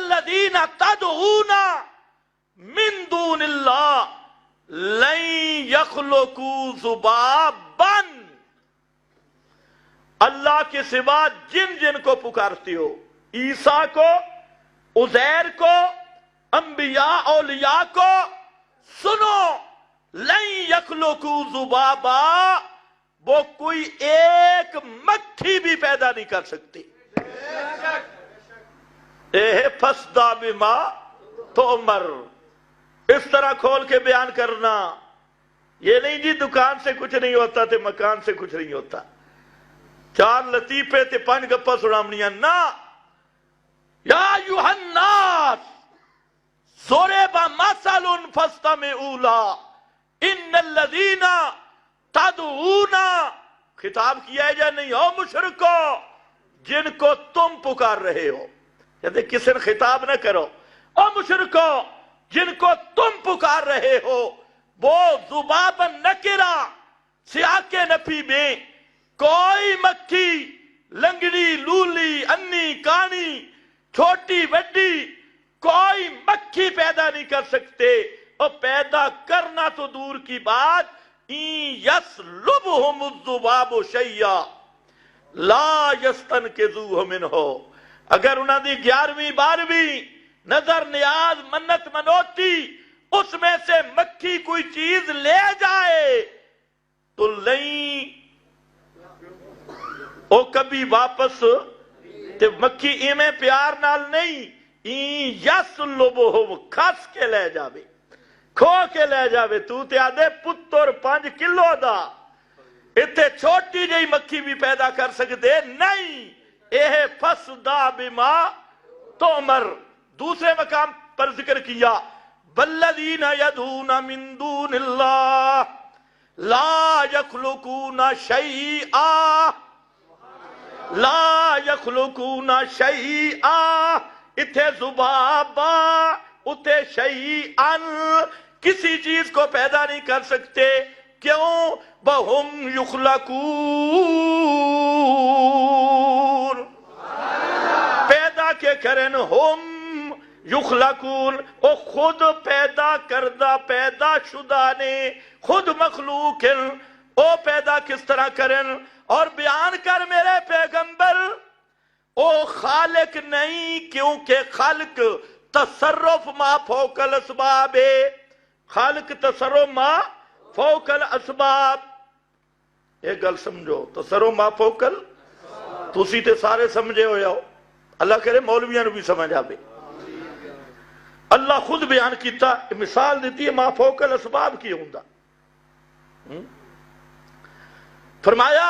الذین تدعون من دون اللہ لن یخلقوا ذبابا، اللہ کے سوا جن جن کو پکارتی ہو، عیسیٰ کو، عزیر کو، انبیاء اولیاء کو، سنو لن یخلقوا ذبابا، وہ کوئی ایک مکھی بھی پیدا نہیں کر سکتی۔ فَاسْدَعْ بِمَا تُؤْمَرُ، اس طرح کھول کے بیان کرنا، یہ نہیں جی دکان سے کچھ نہیں ہوتا تے مکان سے کچھ نہیں ہوتا، چار لطیفے تے پانچ گپا سنامنیاں نا۔ یا ایھا الناس ضرب مثل فاستمعوا له ان الذین تدعون، خطاب کیا ہے یا نہیں؟ او مشرکو جن کو تم پکار رہے ہو، کہتے کسی نے خطاب نہ کرو، او مشرکو جن کو تم پکار رہے ہو، وہ ذبابا نکرہ سیاق نفی میں کوئی مکھی، لنگڑی، لولی، انی، کانی، چھوٹی بڑی کوئی مکھی پیدا نہیں کر سکتے، اور پیدا کرنا تو دور کی بات، این یسلبہم الذباب شیئا لا یستنقذوہ منہ، اگر انہوں نے 11ویں 12ویں نظر نیاز منت منوتی اس میں سے مکھی کوئی چیز لے جائے تو نہیں او کبھی واپس، تے مکھی ایمیں پیار نال نہیں، این یسلبہم کھس کے لے جاوے، کھو کے لے جاوے، تو تے آدھے پتر 5 کلو دا، اتنے چھوٹی جئی مکھی بھی پیدا کر سکتے نہیں۔ فَاسْدَعْ بِمَا تُؤْمَرُ، دوسرے مقام پر ذکر کیا وَالَّذِينَ يَدْعُونَ مِن دُونِ اللَّهِ لَا يَخْلُقُونَ شَيْئًا، لا یخلقون شیئا، اتھے ذبابا اتھے شیئا، کسی چیز کو پیدا نہیں کر سکتے، کیوں؟ وَهُمْ يُخْلَقُونَ، پیدا کے کرن، ہم یخلقون، او خود پیدا کردہ پیدا شدہ نے، خود مخلوق ہیں، او پیدا کس طرح کرن؟ اور بیان کر میرے پیغمبر، او خالق نہیں، کیونکہ خالق تصرف ما فوق الاسباب ہے، خالق تصرف ما فوق الاسباب، ایک گل سمجھو، تصرف ما فوق تسی تے سارے سمجھے ہو جاؤ، اللہ کرے مولویاں نو بھی سمجھ آبے، اللہ خود بیان کیتا، مثال دیتی ہے ما فوق الاسباب کی ہوندہ، فرمایا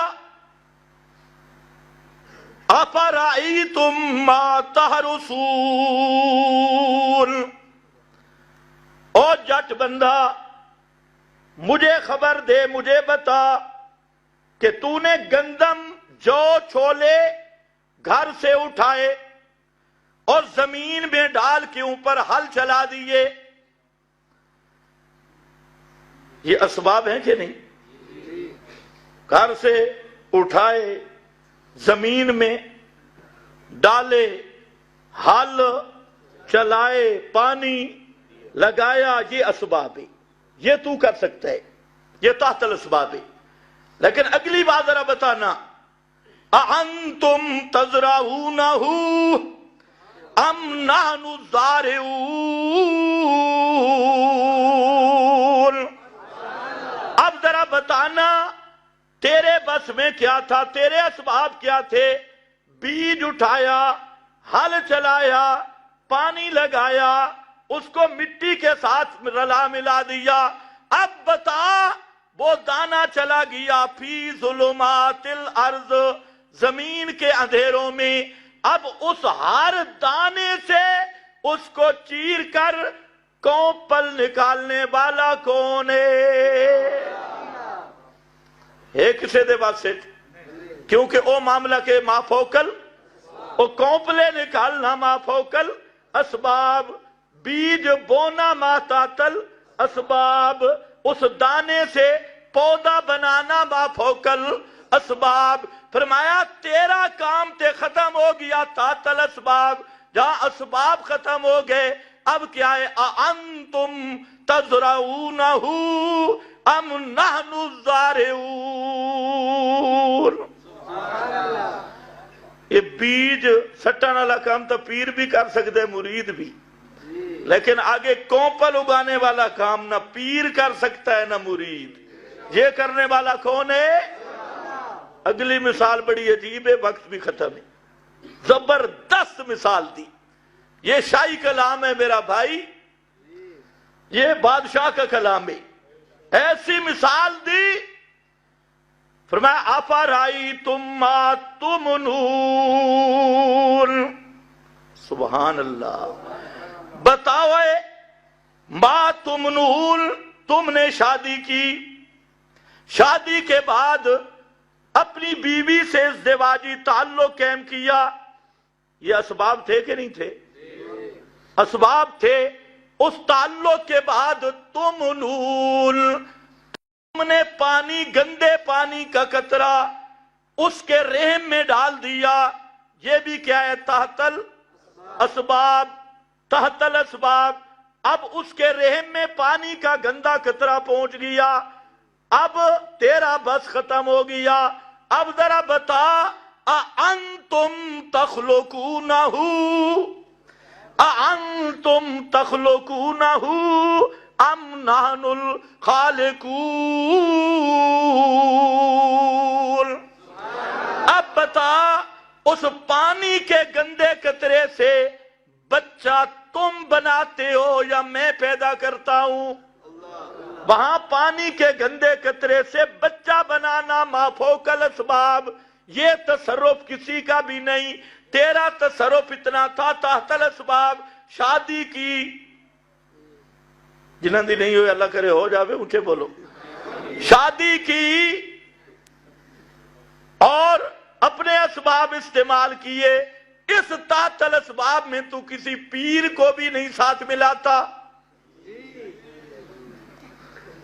اَفَرَأَيْتُم مَّا تَحْرُثُونَ، او جٹ بندہ مجھے خبر دے، مجھے بتا کہ تو نے گندم، جو، چھولے گھر سے اٹھائے اور زمین میں ڈال کے اوپر ہل چلا دیے، یہ اسباب ہیں کہ نہیں؟ گھر سے اٹھائے، زمین میں ڈالے، ہل چلائے، پانی لگایا، یہ اسباب ہے، یہ تو کر سکتا ہے، یہ تحت الاسباب ہے۔ لیکن اگلی بات ذرا بتانا، اَأَنْتُمْ تَزْرَعُونَهُ أَمْ نَحْنُ الزَّارِعُونَ، اب ذرا بتانا تیرے بس میں کیا تھا، تیرے اسباب کیا تھے؟ بیج اٹھایا، ہل چلایا، پانی لگایا، اس کو مٹی کے ساتھ رلا ملا دیا، اب بتا وہ دانہ چلا گیا فی ظلمات الارض، زمین کے اندھیروں میں، اب اس ہر دانے سے اس کو چیر کر کونپل نکالنے والا کون ہے؟ ایک کسے دے بات سے، کیونکہ او معاملہ کے ما فوکل، او کونپلے نکالنا ما فوکل اسباب، بیج بونا ما تاتل اسباب، اس دانے سے پودا بنانا ما فوکل اسباب، فرمایا تیرا کام تے ختم ہو گیا تاتل اسباب، جہاں اسباب ختم ہو گئے اب کیا ہے؟ اَأَنْتُمْ تَزْرَعُونَهُ أَمْ نَحْنُ الزَّارِعُونَ۔ یہ بیج سٹن والا کام تو پیر بھی کر سکتے، مرید بھی، لیکن آگے کونپل اگانے والا کام نہ پیر کر سکتا ہے نہ مرید۔ یہ کرنے والا کون ہے؟ اگلی مثال بڑی عجیب ہے، وقت بھی ختم ہے، زبردست مثال دی۔ یہ شاہی کلام ہے میرا بھائی، یہ بادشاہ کا کلام ہے، ایسی مثال دی، فرمایا افرأیتم ما تمنون، سبحان اللہ، بتاؤ ما تمنون، تم نے شادی کی، شادی کے بعد اپنی بیوی سے ازدواجی تعلق قائم کیا، یہ اسباب تھے کہ نہیں تھے؟ اسباب تھے۔ اس تعلق کے بعد تمنون، تم نے پانی، گندے پانی کا قطرہ اس کے رحم میں ڈال دیا، یہ بھی کیا ہے؟ تحت الاسباب، تحت الاسباب۔ اب اس کے رحم میں پانی کا گندا قطرہ پہنچ گیا، اب تیرا بس ختم ہو گیا۔ اب ذرا بتا، اَأَنْتُمْ تَخْلُقُونَهُ اَأَنْتُمْ تَخْلُقُونَهُ أَمْ نَحْنُ الْخَالِقُونَ۔ اب بتا، اس پانی کے گندے قطرے سے بچہ تم بناتے ہو یا میں پیدا کرتا ہوں؟ وہاں پانی کے گندے قطرے سے بچہ بنانا ما فوق الاسباب، یہ تصرف کسی کا بھی نہیں۔ تیرا تصرف اتنا تھا تحت الاسباب، شادی کی، جنہاں دی نہیں ہوئے اللہ کرے ہو جاوے، اونچے بولو، شادی کی اور اپنے اسباب استعمال کیے، اس تحت الاسباب میں تو کسی پیر کو بھی نہیں ساتھ ملاتا،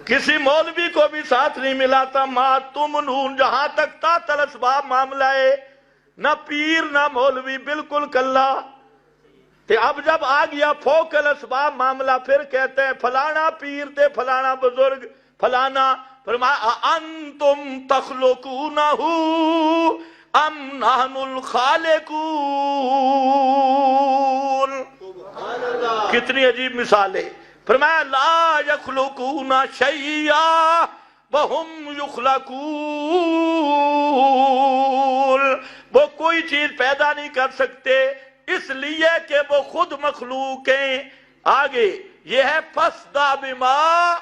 کسی مولوی کو بھی ساتھ نہیں ملاتا۔ ما تمنون، جہاں تک تحت الاسباب معاملہ ہے، نہ پیر نہ مولوی، بالکل کلا۔ اب جب آ گیا فوق الاسباب معاملہ، پھر کہتے ہیں فلانا پیر تھے، فلانا بزرگ، فلانا۔ فرمایا اَأَنْتُمْ تَخْلُقُونَهُ أَمْ نَحْنُ الْخَالِقُونَ۔ کتنی عجیب مثال ہے۔ فرمایا لا يخلقون شيئا وهم يخلقون، وہ کوئی چیز پیدا نہیں کر سکتے اس لیے کہ وہ خود مخلوق ہیں۔ آگے یہ ہے فَاسْدَعْ بِمَا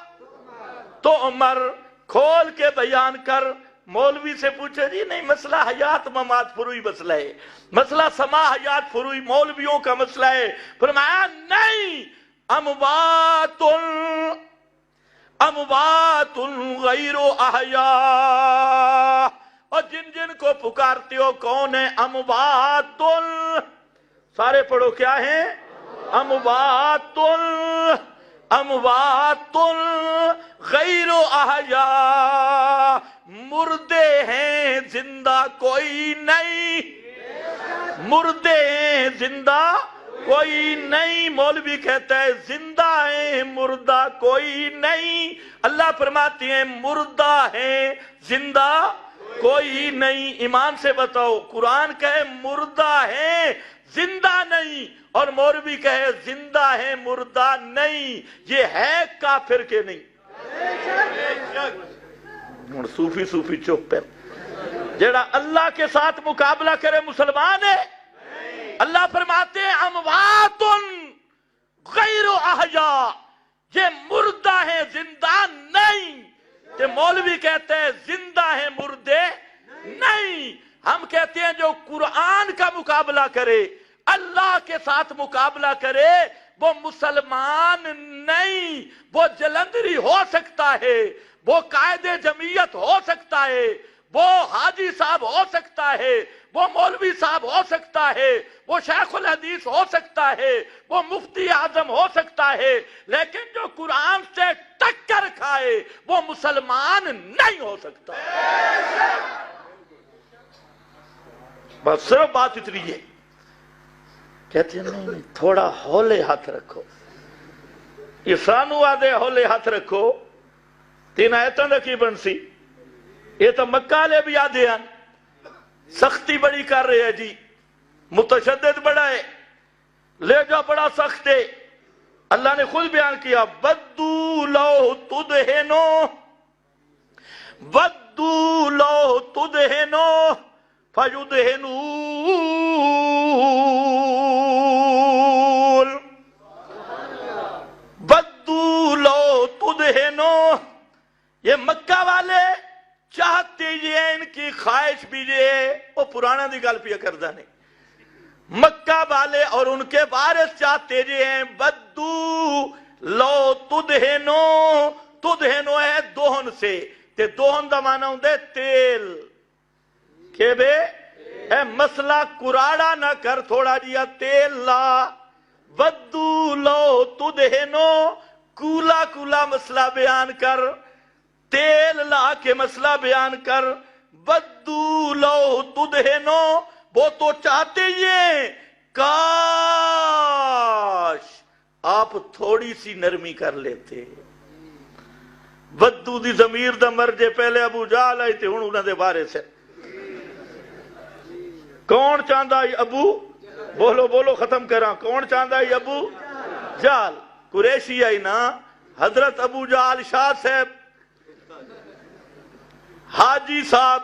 تُؤْمَرْ، کھول کے بیان کر۔ مولوی سے پوچھے جی نہیں، مسئلہ حیات ممات فروئی مسئلہ ہے، مسئلہ سما حیات فروئی مولویوں کا مسئلہ ہے۔ فرمایا نہیں، اموات غیر احیاء، اور جن جن کو پکارتے ہو کون ہے؟ اموات، سارے پڑھو کیا ہیں؟ اموات غیر احیاء، مردے ہیں زندہ کوئی نہیں، مردے ہیں زندہ کوئی نہیں۔ مولوی کہتا ہے زندہ ہیں مردہ کوئی نہیں، اللہ فرماتے ہیں مردہ ہیں زندہ کوئی نہیں۔ ایمان سے بتاؤ، قرآن کہے مردہ ہیں زندہ نہیں، اور مولوی کہے زندہ ہیں مردہ نہیں، یہ ہے کافر کے نہیں؟ صوفی چپ ہے، جڑا اللہ کے ساتھ مقابلہ کرے مسلمان ہے۔ اللہ فرماتے ہیں اموات غیر احیاء، یہ مردہ ہیں زندہ نہیں، کہ مولوی کہتے ہیں زندہ ہیں مردے نہیں۔ ہم کہتے ہیں جو قرآن کا مقابلہ کرے، اللہ کے ساتھ مقابلہ کرے، وہ مسلمان نہیں، وہ جلندری ہو سکتا ہے، وہ قائد جمعیت ہو سکتا ہے، وہ حاجی صاحب ہو سکتا ہے، وہ مولوی صاحب ہو سکتا ہے، وہ شیخ الحدیث ہو سکتا ہے، وہ مفتی اعظم ہو سکتا ہے، لیکن جو قرآن سے ٹکر کھائے وہ مسلمان نہیں ہو سکتا۔ بس صرف بات اتنی ہے۔ کہتے ہیں نہیں تھوڑا ہولے ہاتھ رکھو، یہ سانو آدھے ہولے ہاتھ رکھو، تین آیتاں دا کی بنسی؟ یہ تو مکہ لے بھی آدھے ہیں سختی بڑی کر رہے ہیں جی، متشدد بڑا ہے، لے جا بڑا سخت ہے۔ اللہ نے خود بیان کیا بدو لو تدہنو بدو لو تدہنو فیدہنون، بدو لو تدہنو، یہ مکہ والے چاہتے یہ ان کی خواہش بھی یہ وہ پرانا دی گل پیا کردہ نہیں، مکہ والے اور ان کے وارث چاہتے جی ہیں بدو لو تدہنو، تدہنو ہے دوہن سے، تے دوہن دا معنی ہوندے تیل، کہ بے اے مسئلہ کراڑا نہ کر، تھوڑا جیا تیل لا، بدو لو تدہنو، کولا کولا مسئلہ بیان کر، تیل لا کے مسئلہ بیان کر، بدو لو تدہنو، وہ تو چاہتے یہ کاش آپ تھوڑی سی نرمی کر لیتے۔ بدو دی ضمیر دا مرجے پہلے ابو جہل آئی تھے، ہن انہاں دے بارے سے کون چاہندا ہے ابو؟ بولو بولو ختم کراں، کون چاہندا ہے ابو جہل؟ قریشی آئی نا، حضرت ابو جہل شاہ صاحب، حاجی صاحب،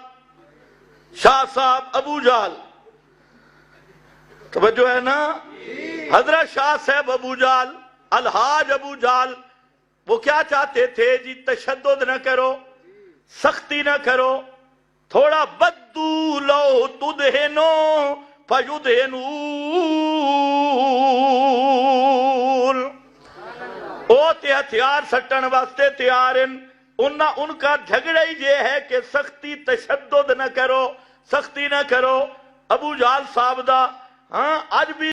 شاہ صاحب ابو جہل، توجہ ہے نا؟ حضرت شاہ صاحب ابو جہل، الحاج ابو جہل، وہ کیا چاہتے تھے جی؟ تشدد نہ کرو، سختی نہ کرو، تھوڑا بدو لو تدہنو فیدہنون، او تے ہتھیار سٹن واسطے تیار ہیں، ان کا جھگڑا ہی یہ ہے کہ سختی تشدد نہ کرو، سختی نہ کرو۔ ابو جہل صاحب دا آج بھی